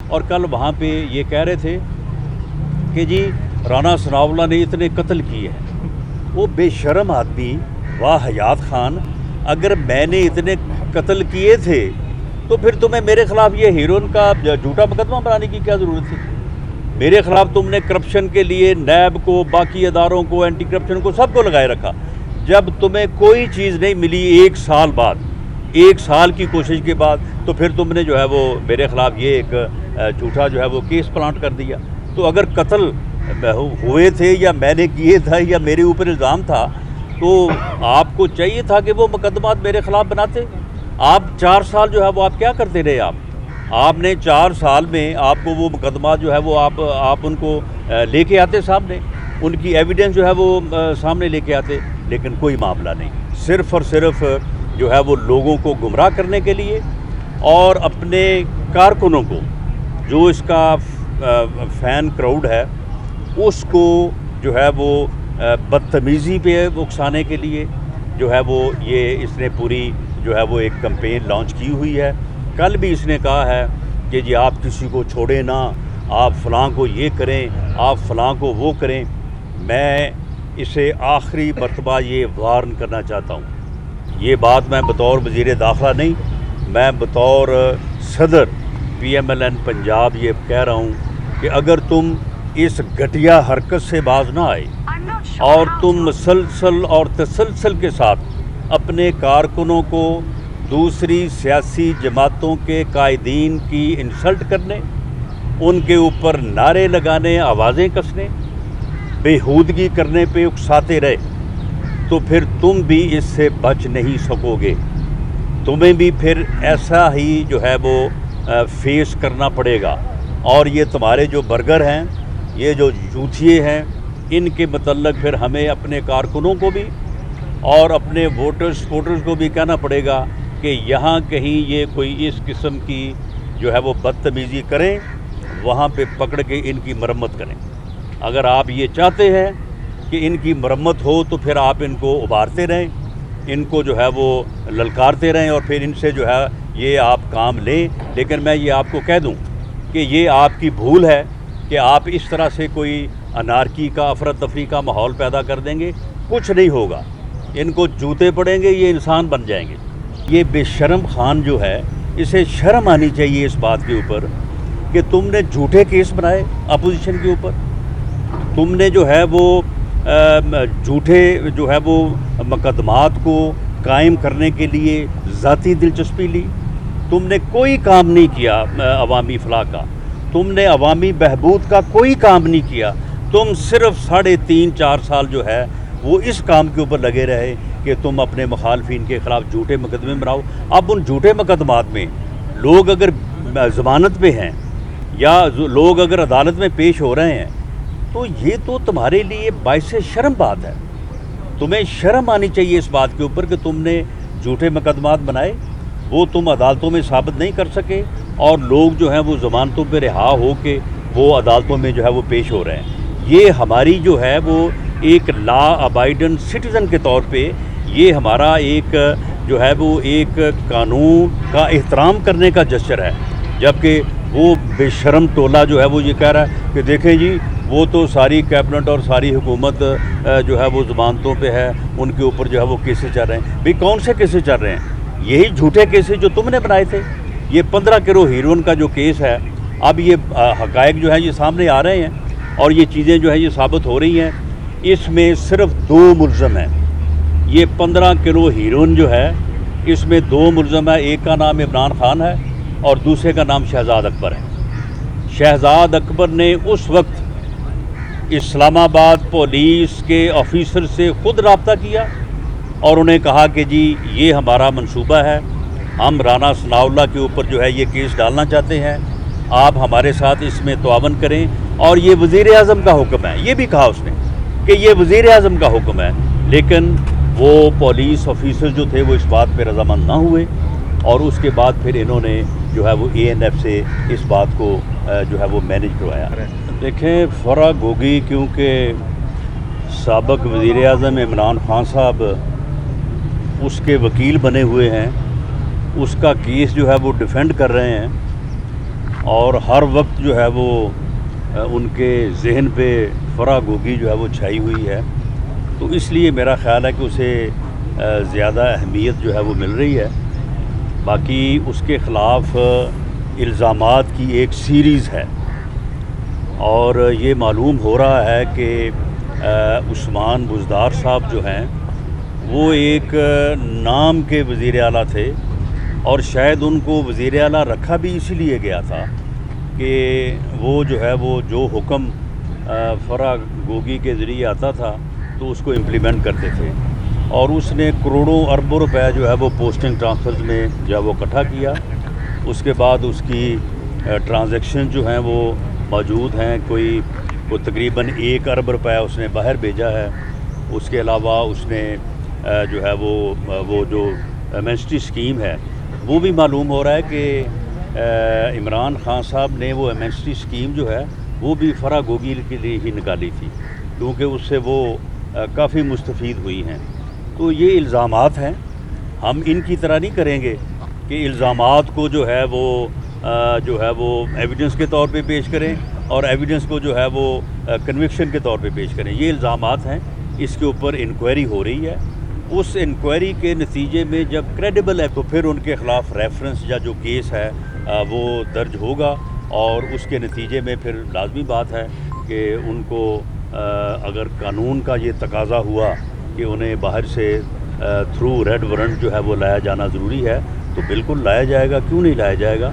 اور کل وہاں پہ یہ کہہ رہے تھے کہ جی رانا ثناء اللہ نے اتنے قتل کیے ہیں. وہ بے شرم آدمی واہ حیات خان، اگر میں نے اتنے قتل کیے تھے تو پھر تمہیں میرے خلاف یہ ہیروئن کا جھوٹا مقدمہ بنانے کی کیا ضرورت تھی؟ میرے خلاف تم نے کرپشن کے لیے نیب کو، باقی اداروں کو، اینٹی کرپشن کو، سب کو لگائے رکھا. جب تمہیں کوئی چیز نہیں ملی 1 سال بعد، 1 سال کی کوشش کے بعد، تو پھر تم نے جو ہے وہ میرے خلاف یہ ایک جھوٹا جو ہے وہ کیس پلانٹ کر دیا. تو اگر قتل ہوئے تھے یا میں نے کیے تھا یا میرے اوپر الزام تھا تو آپ کو چاہیے تھا کہ وہ مقدمات میرے خلاف بناتے. آپ 4 سال جو ہے وہ آپ کیا کرتے رہے؟ آپ نے 4 سال میں آپ کو وہ مقدمات جو ہے وہ آپ ان کو لے کے آتے سامنے، ان کی ایویڈنس جو ہے وہ سامنے لے کے آتے، لیکن کوئی معاملہ نہیں. صرف اور صرف جو ہے وہ لوگوں کو گمراہ کرنے کے لیے اور اپنے کارکنوں کو، جو اس کا فین کراؤڈ ہے، اس کو جو ہے وہ بدتمیزی پہ اکسانے کے لیے جو ہے وہ یہ اس نے پوری جو ہے وہ ایک کمپین لانچ کی ہوئی ہے. کل بھی اس نے کہا ہے کہ جی آپ کسی کو چھوڑیں نہ، آپ فلاں کو یہ کریں، آپ فلاں کو وہ کریں. میں اسے آخری مرتبہ یہ وارن کرنا چاہتا ہوں. یہ بات میں بطور وزیر داخلہ نہیں، میں بطور صدر PMLN پنجاب یہ کہہ رہا ہوں کہ اگر تم اس گھٹیا حرکت سے باز نہ آئے اور تم مسلسل اور تسلسل کے ساتھ اپنے کارکنوں کو دوسری سیاسی جماعتوں کے قائدین کی انسلٹ کرنے، ان کے اوپر نعرے لگانے، آوازیں کسنے، بےہودگی کرنے پہ اکساتے رہے تو پھر تم بھی اس سے بچ نہیں سکو گے. تمہیں بھی پھر ایسا ہی جو ہے وہ فیس کرنا پڑے گا. اور یہ تمہارے جو برگر ہیں، یہ جو جوتھیے ہیں، ان کے متعلق پھر ہمیں اپنے کارکنوں کو بھی اور اپنے سپورٹرز کو بھی کہنا پڑے گا کہ یہاں کہیں یہ کوئی اس قسم کی جو ہے وہ بدتمیزی کریں، وہاں پہ پکڑ کے ان کی مرمت کریں. اگر آپ یہ چاہتے ہیں کہ ان کی مرمت ہو تو پھر آپ ان کو ابھارتے رہیں، ان کو جو ہے وہ للکارتے رہیں اور پھر ان سے جو ہے یہ آپ کام لیں. لیکن میں یہ آپ کو کہہ دوں کہ یہ آپ کی بھول ہے کہ آپ اس طرح سے کوئی انارکی کا، افراتفری کا ماحول پیدا کر دیں گے. کچھ نہیں ہوگا، ان کو جوتے پڑیں گے، یہ انسان بن جائیں گے. یہ بے شرم خان جو ہے، اسے شرم آنی چاہیے اس بات کے اوپر کہ تم نے جھوٹے کیس بنائے اپوزیشن کے اوپر. تم نے جو ہے وہ جھوٹے جو ہے وہ مقدمات کو قائم کرنے کے لیے ذاتی دلچسپی لی. تم نے کوئی کام نہیں کیا عوامی فلاح کا، تم نے عوامی بہبود کا کوئی کام نہیں کیا. تم صرف 3.5-4 سال جو ہے وہ اس کام کے اوپر لگے رہے کہ تم اپنے مخالفین کے خلاف جھوٹے مقدمے بناؤ. اب ان جھوٹے مقدمات میں لوگ اگر ضمانت پہ ہیں یا لوگ اگر عدالت میں پیش ہو رہے ہیں تو یہ تو تمہارے لیے باعث شرم بات ہے. تمہیں شرم آنی چاہیے اس بات کے اوپر کہ تم نے جھوٹے مقدمات بنائے، وہ تم عدالتوں میں ثابت نہیں کر سکے اور لوگ جو ہیں وہ ضمانتوں پہ رہا ہو کے وہ عدالتوں میں جو ہے وہ پیش ہو رہے ہیں. یہ ہماری جو ہے وہ ایک لا ابائیڈن سٹیزن کے طور پہ یہ ہمارا ایک جو ہے وہ ایک قانون کا احترام کرنے کا جسچر ہے. جبکہ وہ بے شرم ٹولہ جو ہے وہ یہ کہہ رہا ہے کہ دیکھیں جی وہ تو ساری کیبنٹ اور ساری حکومت جو ہے وہ ضمانتوں پہ ہے، ان کے اوپر جو ہے وہ کیسز چل رہے ہیں. بھئی کون سے کیسز چل رہے ہیں؟ یہی جھوٹے کیسز جو تم نے بنائے تھے. یہ 15 کلو ہیروئن کا جو کیس ہے، اب یہ حقائق جو ہے یہ سامنے آ رہے ہیں اور یہ چیزیں جو ہے یہ ثابت ہو رہی ہیں. اس میں صرف 2 ملزم ہیں. یہ 15 کلو ہیروئن جو ہے اس میں 2 ملزم ہے. ایک کا نام عمران خان ہے اور دوسرے کا نام شہزاد اکبر ہے. شہزاد اکبر نے اس وقت اسلام آباد پولیس کے آفیسر سے خود رابطہ کیا اور انہیں کہا کہ جی یہ ہمارا منصوبہ ہے، ہم رانا ثناء اللہ کے اوپر جو ہے یہ کیس ڈالنا چاہتے ہیں، آپ ہمارے ساتھ اس میں تعاون کریں. اور یہ وزیر اعظم کا حکم ہے، یہ بھی کہا اس نے کہ یہ وزیر اعظم کا حکم ہے. لیکن وہ پولیس آفیسر جو تھے وہ اس بات پہ رضامند نہ ہوئے اور اس کے بعد پھر انہوں نے جو ہے وہ ANF سے اس بات کو جو ہے وہ مینیج کروایا. دیکھیں فرا گوگی کیونکہ سابق وزیر اعظم عمران خان صاحب اس کے وکیل بنے ہوئے ہیں، اس کا کیس جو ہے وہ ڈیفینڈ کر رہے ہیں اور ہر وقت جو ہے وہ ان کے ذہن پہ فرا گوگی جو ہے وہ چھائی ہوئی ہے. تو اس لیے میرا خیال ہے کہ اسے زیادہ اہمیت جو ہے وہ مل رہی ہے. باقی اس کے خلاف الزامات کی ایک سیریز ہے اور یہ معلوم ہو رہا ہے کہ عثمان بزدار صاحب جو ہیں وہ ایک نام کے وزیر اعلیٰ تھے اور شاید ان کو وزیر اعلیٰ رکھا بھی اسی لیے گیا تھا کہ وہ جو ہے وہ جو حکم فرا گوگی کے ذریعے آتا تھا تو اس کو امپلیمنٹ کرتے تھے. اور اس نے کروڑوں اربوں روپے جو ہے وہ پوسٹنگ ٹرانسفرز میں جو ہے وہ اکٹھا کیا. اس کے بعد اس کی ٹرانزیکشن جو ہیں وہ موجود ہیں. کوئی تقریباً 1 ارب روپے اس نے باہر بھیجا ہے. اس کے علاوہ اس نے جو ہے وہ جو ایمنسٹی اسکیم ہے وہ بھی معلوم ہو رہا ہے کہ عمران خان صاحب نے وہ ایمنسٹی اسکیم جو ہے وہ بھی فرا گوگی کے لیے ہی نکالی تھی کیونکہ اس سے وہ کافی مستفید ہوئی ہیں. تو یہ الزامات ہیں. ہم ان کی طرح نہیں کریں گے کہ الزامات کو جو ہے وہ ایویڈنس کے طور پہ پیش کریں اور ایویڈنس کو جو ہے وہ کنوکشن کے طور پہ پیش کریں. یہ الزامات ہیں, اس کے اوپر انکوائری ہو رہی ہے. اس انکوائری کے نتیجے میں جب کریڈیبل ہے تو پھر ان کے خلاف ریفرنس یا جو کیس ہے وہ درج ہوگا اور اس کے نتیجے میں پھر لازمی بات ہے کہ ان کو اگر قانون کا یہ تقاضا ہوا کہ انہیں باہر سے تھرو ریڈ وارنٹ جو ہے وہ لایا جانا ضروری ہے تو بالکل لایا جائے گا. کیوں نہیں لایا جائے گا؟